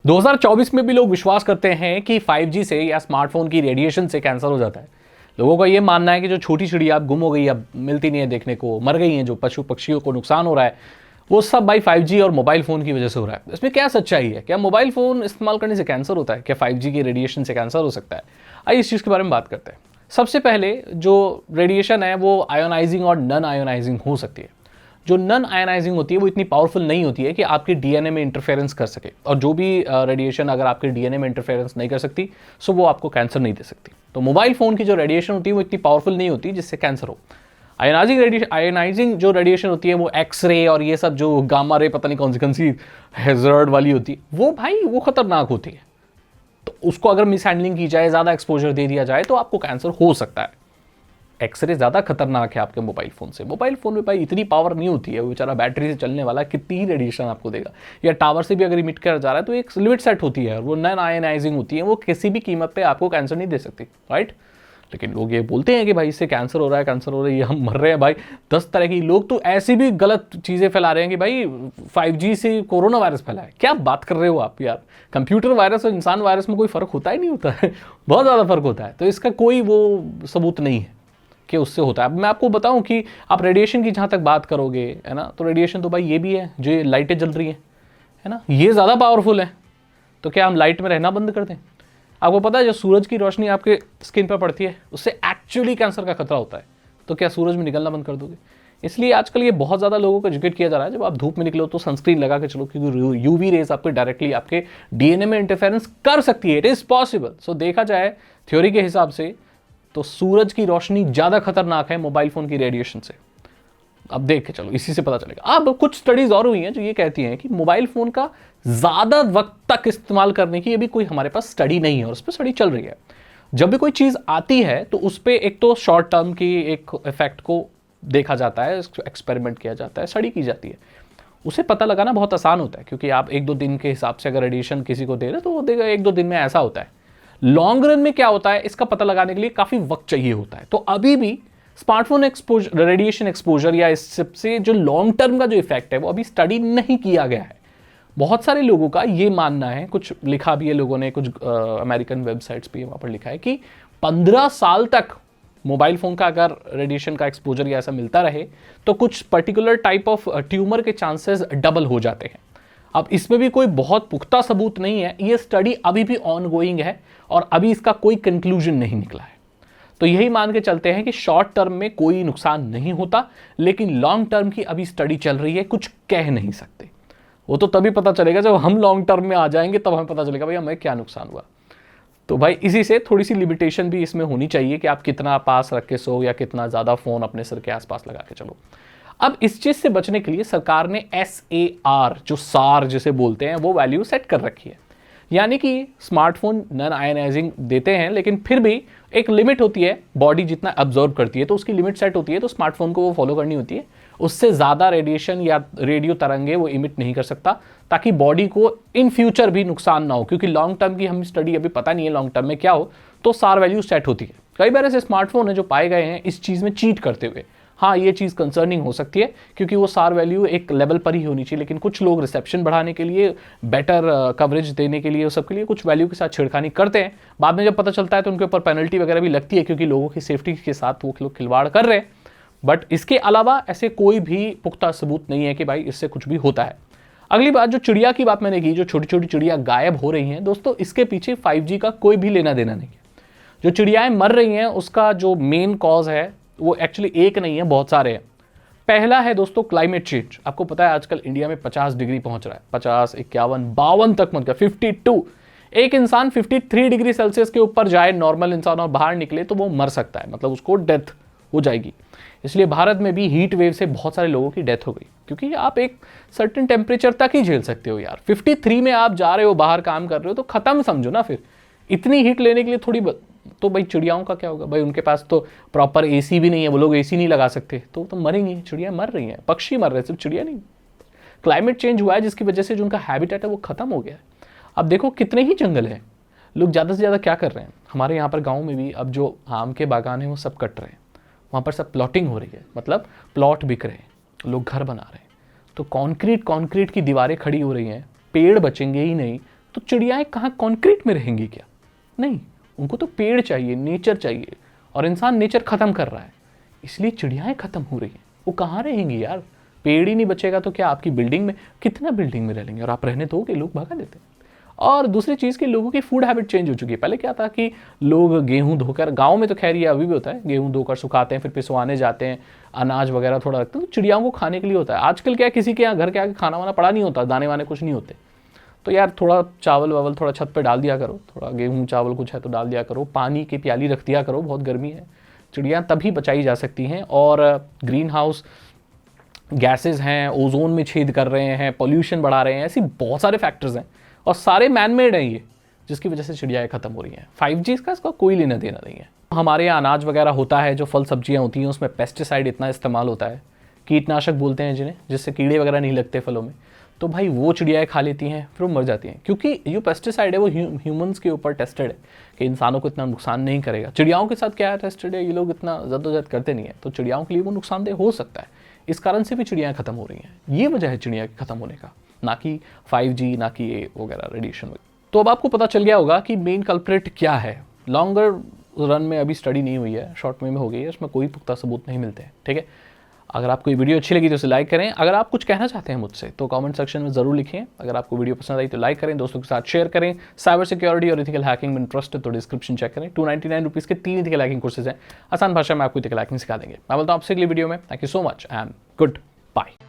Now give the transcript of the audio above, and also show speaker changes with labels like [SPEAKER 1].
[SPEAKER 1] 2024 में भी लोग विश्वास करते हैं कि 5G से या स्मार्टफोन की रेडिएशन से कैंसर हो जाता है। लोगों का ये मानना है कि जो छोटी चिड़िया अब गुम हो गई, अब मिलती नहीं है देखने को, मर गई हैं, जो पशु पक्षियों को नुकसान हो रहा है, वो सब भाई 5G और मोबाइल फ़ोन की वजह से हो रहा है। इसमें क्या सच्चाई है? क्या मोबाइल फ़ोन इस्तेमाल करने से कैंसर होता है? क्या 5G की रेडिएशन से कैंसर हो सकता है? आइए इस चीज़ के बारे में बात करते हैं। सबसे पहले जो रेडिएशन है वो आयोनाइजिंग और नॉन आयोनाइजिंग हो सकती है। जो नॉन आयनाइजिंग होती है वो इतनी पावरफुल नहीं होती है कि आपके डीएनए में इंटरफेरेंस कर सके, और जो भी रेडिएशन अगर आपके डीएनए में इंटरफेरेंस नहीं कर सकती सो वो आपको कैंसर नहीं दे सकती। तो मोबाइल फ़ोन की जो रेडिएशन होती है वो इतनी पावरफुल नहीं होती जिससे कैंसर हो। आयनाइजिंग जो रेडिएशन होती है वो एक्सरे और ये सब जो गामा रे पता नहीं कौन सी हैजर्ड वाली होती है, वो भाई वो खतरनाक होती है। तो उसको अगर मिसहैंडलिंग की जाए, ज़्यादा एक्सपोजर दे दिया जाए तो आपको कैंसर हो सकता है। एक्सरे ज़्यादा खतरनाक है आपके मोबाइल फ़ोन से। मोबाइल फ़ोन में भाई इतनी पावर नहीं होती है, वो बेचारा बैटरी से चलने वाला कितनी ही रेडिएशन आपको देगा, या टावर से भी अगर इमिट कर जा रहा है तो एक लिमिट सेट होती है, वो नॉन आयनाइजिंग होती है, वो किसी भी कीमत पे आपको कैंसर नहीं दे सकती, राइट। लेकिन लोग ये बोलते हैं कि भाई इससे कैंसर हो रहा है, कैंसर हो रहा है, ये हम मर रहे हैं। भाई 10 तरह की लोग तो ऐसी भी गलत चीज़ें फैला रहे हैं कि भाई 5G से कोरोना वायरस फैला है। क्या बात कर रहे हो आप यार? कंप्यूटर वायरस और इंसान वायरस में कोई फ़र्क होता ही नहीं होता है बहुत ज़्यादा फ़र्क होता है। तो इसका कोई वो सबूत नहीं है कि उससे होता है। अब मैं आपको बताऊं कि आप रेडिएशन की जहाँ तक बात करोगे, है ना, तो रेडिएशन तो भाई ये भी है, जो ये लाइटें जल रही हैं, है ना, ये ज़्यादा पावरफुल है। तो क्या हम लाइट में रहना बंद कर दें? आपको पता है जो सूरज की रोशनी आपके स्किन पर पड़ती है उससे एक्चुअली कैंसर का खतरा होता है। तो क्या सूरज में निकलना बंद कर दोगे? इसलिए आजकल ये बहुत ज़्यादा लोगों को एजुकेट किया जा रहा है, जब आप धूप में निकलो तो सनस्क्रीन लगा के चलो, क्योंकि यूवी रेज आपके डायरेक्टली आपके डीएनए में इंटरफेरेंस कर सकती है। It is possible. सो देखा जाए थ्योरी के हिसाब से तो सूरज की रोशनी ज़्यादा खतरनाक है मोबाइल फ़ोन की रेडिएशन से। अब देख के चलो, इसी से पता चलेगा। अब कुछ स्टडीज़ और हुई हैं जो ये कहती हैं कि मोबाइल फ़ोन का ज़्यादा वक्त तक इस्तेमाल करने की अभी कोई हमारे पास स्टडी नहीं है, और उस पर स्टडी चल रही है। जब भी कोई चीज़ आती है तो उस पर एक तो शॉर्ट टर्म की एक इफेक्ट को देखा जाता है, एक्सपेरिमेंट किया जाता है, स्टडी की जाती है। उसे पता लगाना बहुत आसान होता है, क्योंकि आप 1-2 दिन के हिसाब से अगर रेडिएशन किसी को दे रहे तो वो देगा 1-2 दिन में ऐसा होता है। लॉन्ग रन में क्या होता है इसका पता लगाने के लिए काफ़ी वक्त चाहिए होता है। तो अभी भी स्मार्टफोन एक्सपोजर, रेडिएशन एक्सपोजर या इस सबसे जो लॉन्ग टर्म का जो इफेक्ट है वो अभी स्टडी नहीं किया गया है। बहुत सारे लोगों का ये मानना है, कुछ लिखा भी है लोगों ने, कुछ अमेरिकन वेबसाइट्स भी वहाँ पर लिखा है कि 15 साल तक मोबाइल फ़ोन का अगर रेडिएशन का एक्सपोजर या ऐसा मिलता रहे तो कुछ पर्टिकुलर टाइप ऑफ ट्यूमर के चांसेस डबल हो जाते हैं। अब इसमें भी कोई बहुत पुख्ता सबूत नहीं है, ये स्टडी अभी भी ऑन गोइंग है और अभी इसका कोई कंक्लूजन नहीं निकला है। तो यही मान के चलते हैं कि शॉर्ट टर्म में कोई नुकसान नहीं होता, लेकिन लॉन्ग टर्म की अभी स्टडी चल रही है, कुछ कह नहीं सकते। वो तो तभी पता चलेगा जब हम लॉन्ग टर्म में आ जाएंगे, तब हमें पता चलेगा भाई हमें क्या नुकसान हुआ। तो भाई इसी से थोड़ी सी लिमिटेशन भी इसमें होनी चाहिए कि आप कितना पास रख के सो या कितना ज़्यादा फ़ोन अपने सर के आसपास लगा के चलो। अब इस चीज़ से बचने के लिए सरकार ने SAR, जो सार जिसे बोलते हैं, वो वैल्यू सेट कर रखी है। यानी कि स्मार्टफोन नॉन आयनाइजिंग देते हैं, लेकिन फिर भी एक लिमिट होती है, बॉडी जितना अब्जॉर्ब करती है तो उसकी लिमिट सेट होती है, तो स्मार्टफोन को वो फॉलो करनी होती है। उससे ज़्यादा रेडिएशन या रेडियो तरंगे वो इमिट नहीं कर सकता, ताकि बॉडी को इन फ्यूचर भी नुकसान ना हो, क्योंकि लॉन्ग टर्म की हम स्टडी अभी पता नहीं है लॉन्ग टर्म में क्या हो। तो सार वैल्यू सेट होती है। कई बार ऐसे स्मार्टफोन है जो पाए गए हैं इस चीज़ में चीट करते हुए। हाँ, ये चीज़ कंसर्निंग हो सकती है, क्योंकि वो सार वैल्यू एक लेवल पर ही होनी चाहिए, लेकिन कुछ लोग रिसेप्शन बढ़ाने के लिए, बेटर कवरेज देने के लिए, उस सब के लिए कुछ वैल्यू के साथ छेड़खानी करते हैं। बाद में जब पता चलता है तो उनके ऊपर पेनल्टी वगैरह भी लगती है, क्योंकि लोगों की सेफ्टी के साथ वो लोग खिलवाड़ कर रहे हैं। बट इसके अलावा ऐसे कोई भी पुख्ता सबूत नहीं है कि भाई इससे कुछ भी होता है। अगली बात, जो चिड़िया की बात मैंने की, जो छोटी छोटी चिड़िया गायब हो रही हैं, दोस्तों इसके पीछे 5G का कोई भी लेना देना नहीं है। जो चिड़ियाएँ मर रही हैं उसका जो मेन कॉज है वो एक्चुअली एक नहीं है, बहुत सारे हैं। पहला है दोस्तों क्लाइमेट चेंज। आपको पता है आजकल इंडिया में 50 डिग्री पहुंच रहा है, 50, 51, 52 तक पहुंच गया, 52। एक इंसान 53 डिग्री सेल्सियस के ऊपर जाए, नॉर्मल इंसान, और बाहर निकले तो वो मर सकता है, मतलब उसको डेथ हो जाएगी। इसलिए भारत में भी हीट वेव से बहुत सारे लोगों की डेथ हो गई, क्योंकि आप एक सर्टेन टेम्परेचर तक ही झेल सकते हो यार। 53 में आप जा रहे हो, बाहर काम कर रहे हो, तो खत्म समझो ना। फिर इतनी हीट लेने के लिए थोड़ी तो भाई चिड़ियाओं का क्या होगा? भाई उनके पास तो प्रॉपर AC भी नहीं है, वो लोग AC नहीं लगा सकते, तो मरेंगी। चिड़िया मर रही हैं, पक्षी मर रहे हैं, सिर्फ चिड़िया नहीं। क्लाइमेट चेंज हुआ है जिसकी वजह से जो उनका हैबिटेट है वो खत्म हो गया है। अब देखो कितने ही जंगल हैं, लोग ज़्यादा से ज़्यादा क्या कर रहे हैं, हमारे यहाँ पर गाँव में भी अब जो आम के बागान हैं वो सब कट रहे हैं, वहाँ पर सब प्लॉटिंग हो रही है, मतलब प्लॉट बिक रहे हैं, लोग घर बना रहे हैं। तो कॉन्क्रीट की दीवारें खड़ी हो रही हैं, पेड़ बचेंगे ही नहीं, तो चिड़ियाएं कहाँ कॉन्क्रीट में रहेंगी क्या? नहीं, उनको तो पेड़ चाहिए, नेचर चाहिए, और इंसान नेचर खत्म कर रहा है, इसलिए चिड़ियाएं खत्म हो रही हैं। वो कहाँ रहेंगी यार? पेड़ ही नहीं बचेगा तो क्या आपकी बिल्डिंग में, कितना बिल्डिंग में रह लेंगे? और आप रहने दोगे? लोग भगा देते हैं। और दूसरी चीज़ कि लोगों की फूड हैबिट चेंज हो चुकी है। पहले क्या था कि लोग गेहूं धोकर, गांव में तो खैर ये अभी भी होता है, गेहूं धोकर सुखाते हैं, फिर पिसवाने जाते हैं, अनाज वगैरह थोड़ा रखते हैं, तो चिड़ियाओं को खाने के लिए होता है। आजकल क्या, किसी के यहाँ घर के आगे खाना वाना पड़ा नहीं होता, दाने वाने कुछ नहीं होते, तो यार थोड़ा चावल वावल थोड़ा छत पे डाल दिया करो, थोड़ा गेहूं चावल कुछ है तो डाल दिया करो, पानी की प्याली रख दिया करो, बहुत गर्मी है। चिड़ियाँ तभी बचाई जा सकती हैं। और ग्रीन हाउस गैसेज हैं, ओजोन में छेद कर रहे हैं, पॉल्यूशन बढ़ा रहे हैं, ऐसी बहुत सारे फैक्टर्स हैं, और सारे मैन मेड हैं ये, जिसकी वजह से चिड़ियाएँ खत्म हो रही हैं। 5G का इसका कोई लेना देना नहीं है। हमारे यहाँ अनाज वगैरह होता है, जो फल सब्जियाँ होती हैं, उसमें पेस्टिसाइड इतना इस्तेमाल होता है, कीटनाशक बोलते हैं जिन्हें, जिससे कीड़े वगैरह नहीं लगते फलों में, तो भाई वो चिड़ियाएँ खा लेती हैं, फिर वो मर जाती हैं, क्योंकि जो पेस्टिसाइड है वो ह्यूमंस के ऊपर टेस्टेड है कि इंसानों को इतना नुकसान नहीं करेगा। चिड़ियाओं के साथ क्या है टेस्टेड है, ये लोग इतना जद्दोजहद करते नहीं है, तो चिड़ियाओं के लिए वो नुकसानदेह हो सकता है। इस कारण से भी चिड़ियाँ खत्म हो रही हैं। ये वजह है चिड़िया के खत्म होने का, ना कि 5G, ना कि ये वगैरह रेडिएशन। तो अब आपको पता चल गया होगा कि मेन कल्प्रिट क्या है। लॉन्गर रन में अभी स्टडी नहीं हुई है, शॉर्ट में हो गई है, उसमें कोई पुख्ता सबूत नहीं मिलते हैं, ठीक है। अगर आपको ये वीडियो अच्छी लगी तो इसे लाइक करें। अगर आप कुछ कहना चाहते हैं मुझसे तो कमेंट सेक्शन में ज़रूर लिखें। अगर आपको वीडियो पसंद आई तो लाइक करें, दोस्तों के साथ शेयर करें। साइबर सिक्योरिटी और इथिकल हैकिंग में इंटरेस्ट है तो डिस्क्रिप्शन चेक करें। 299 रुपीज़ के 3 इथिकल हैकिंग कोर्सेज हैं, आसान भाषा में आपको इथिकल हैकिंग सिखा देंगे। मैं बोलता हूँ आपसे अगली वीडियो में। Thank you so much and good bye.